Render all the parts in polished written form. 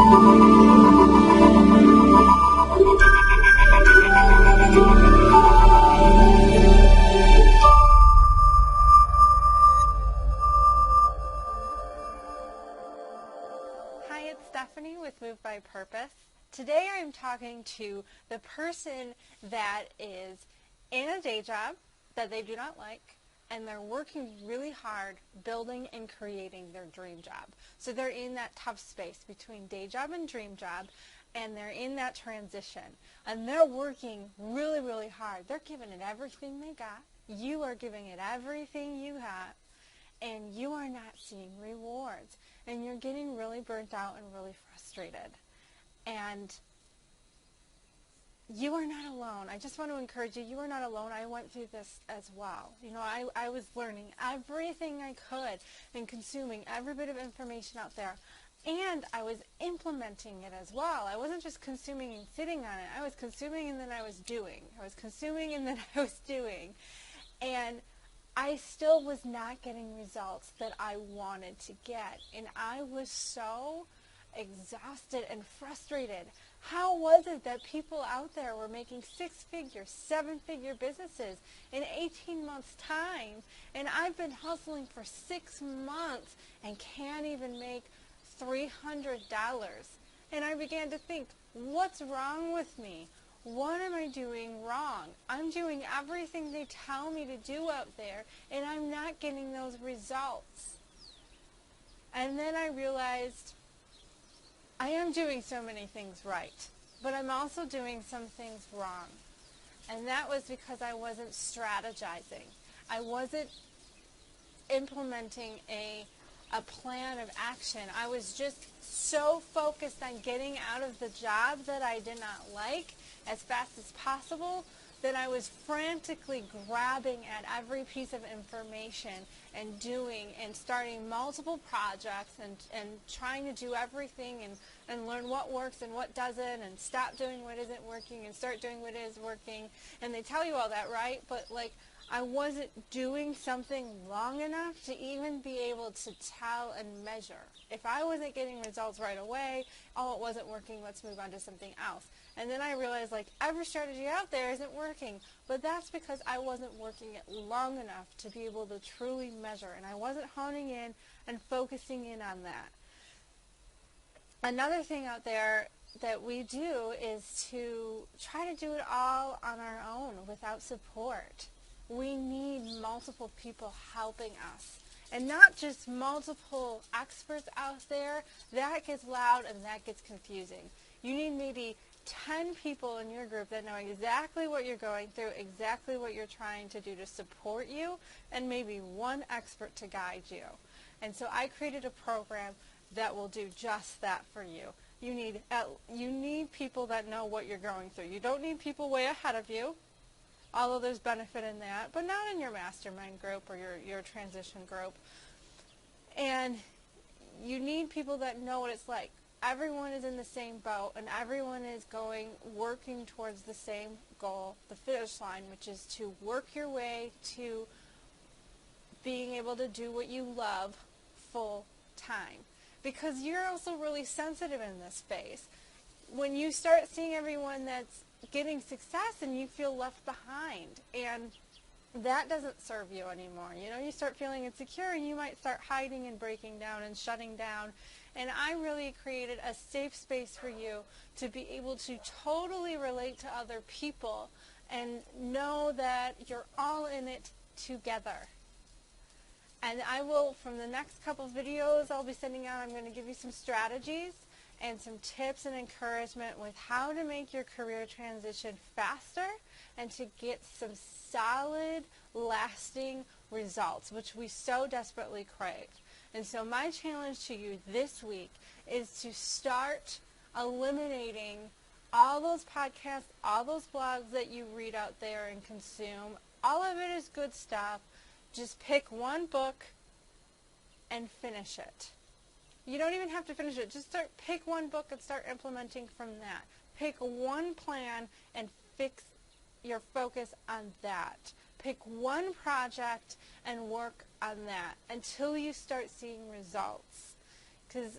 Hi, it's Stephanie with Move by Purpose. Today I'm talking to the person that is in a day job that they do not like, and they're working really hard building and creating their dream job. So they're in that tough space between day job and dream job, and they're in that transition. And they're working really, really hard. They're giving it everything they got. You are giving it everything you have, and you are not seeing rewards. And you're getting really burnt out and really frustrated. And you are not alone. I just want to encourage you, you are not alone. I went through this as well. You know, I was learning everything I could and consuming every bit of information out there. And I was implementing it as well. I wasn't just consuming and sitting on it. I was consuming and then I was doing. I was consuming and then I was doing. And I still was not getting results that I wanted to get. And I was so exhausted and frustrated. How was it that people out there were making 6-figure, 7-figure businesses in 18 months' time, and I've been hustling for 6 months and can't even make $300? And I began to think, what's wrong with me? What am I doing wrong? I'm doing everything they tell me to do out there, and I'm not getting those results. And then I realized I am doing so many things right, but I'm also doing some things wrong. And that was because I wasn't strategizing. I wasn't implementing a plan of action. I was just so focused on getting out of the job that I did not like as fast as possible that I was frantically grabbing at every piece of information and doing and starting multiple projects and trying to do everything and learn what works and what doesn't and stop doing what isn't working and start doing what is working. And they tell you all that, right? But like, I wasn't doing something long enough to even be able to tell and measure. If I wasn't getting results right away, oh, it wasn't working, let's move on to something else. And then I realized, like, every strategy out there isn't working. But that's because I wasn't working it long enough to be able to truly measure. And I wasn't honing in and focusing in on that. Another thing out there that we do is to try to do it all on our own without support. We need multiple people helping us. And not just multiple experts out there. That gets loud and that gets confusing. You need maybe 10 people in your group that know exactly what you're going through, exactly what you're trying to do to support you, and maybe one expert to guide you. And so I created a program that will do just that for you. You need people that know what you're going through. You don't need people way ahead of you, although there's benefit in that, but not in your mastermind group or your transition group. And you need people that know what it's like. Everyone is in the same boat, and everyone is working towards the same goal, the finish line, which is to work your way to being able to do what you love full time. Because you're also really sensitive in this space. When you start seeing everyone that's getting success and you feel left behind, and that doesn't serve you anymore. You know, you start feeling insecure and you might start hiding and breaking down and shutting down. And I really created a safe space for you to be able to totally relate to other people and know that you're all in it together. And I will, from the next couple videos I'll be sending out, I'm going to give you some strategies and some tips and encouragement with how to make your career transition faster and to get some solid, lasting results, which we so desperately crave. And so my challenge to you this week is to start eliminating all those podcasts, all those blogs that you read out there and consume. All of it is good stuff. Just pick one book and finish it. You don't even have to finish it. Just pick one book and start implementing from that. Pick one plan and fix your focus on that. Pick one project and work on that until you start seeing results. Because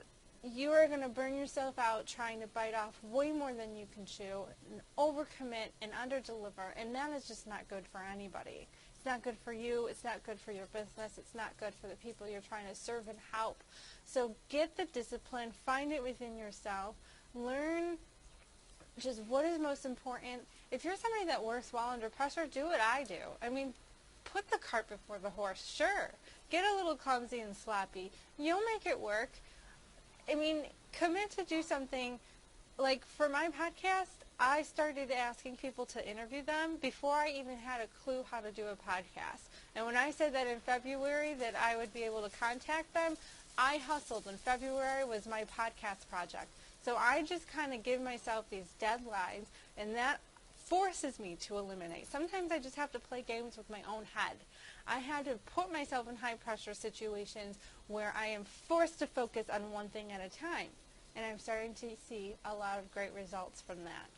you are going to burn yourself out trying to bite off way more than you can chew, and overcommit and underdeliver, and that is just not good for anybody. It's not good for you. It's not good for your business. It's not good for the people you're trying to serve and help. So get the discipline. Find it within yourself. Learn just what is most important. If you're somebody that works well under pressure, do what I do. I mean, put the cart before the horse. Sure. Get a little clumsy and sloppy. You'll make it work. I mean, commit to do something. Like for my podcast, I started asking people to interview them before I even had a clue how to do a podcast. And when I said that in February that I would be able to contact them, I hustled. And February was my podcast project. So I just kind of give myself these deadlines, and that forces me to eliminate. Sometimes I just have to play games with my own head. I had to put myself in high-pressure situations where I am forced to focus on one thing at a time. And I'm starting to see a lot of great results from that.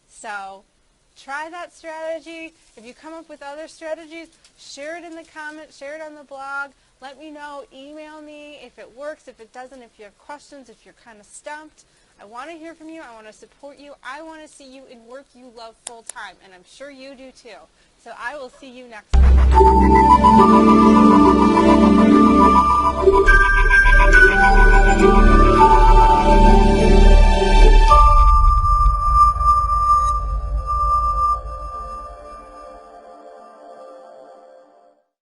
So try that strategy. If you come up with other strategies, share it in the comments, share it on the blog. Let me know. Email me if it works, if it doesn't, if you have questions, if you're kind of stumped. I want to hear from you. I want to support you. I want to see you in work you love full time, and I'm sure you do too. So I will see you next time.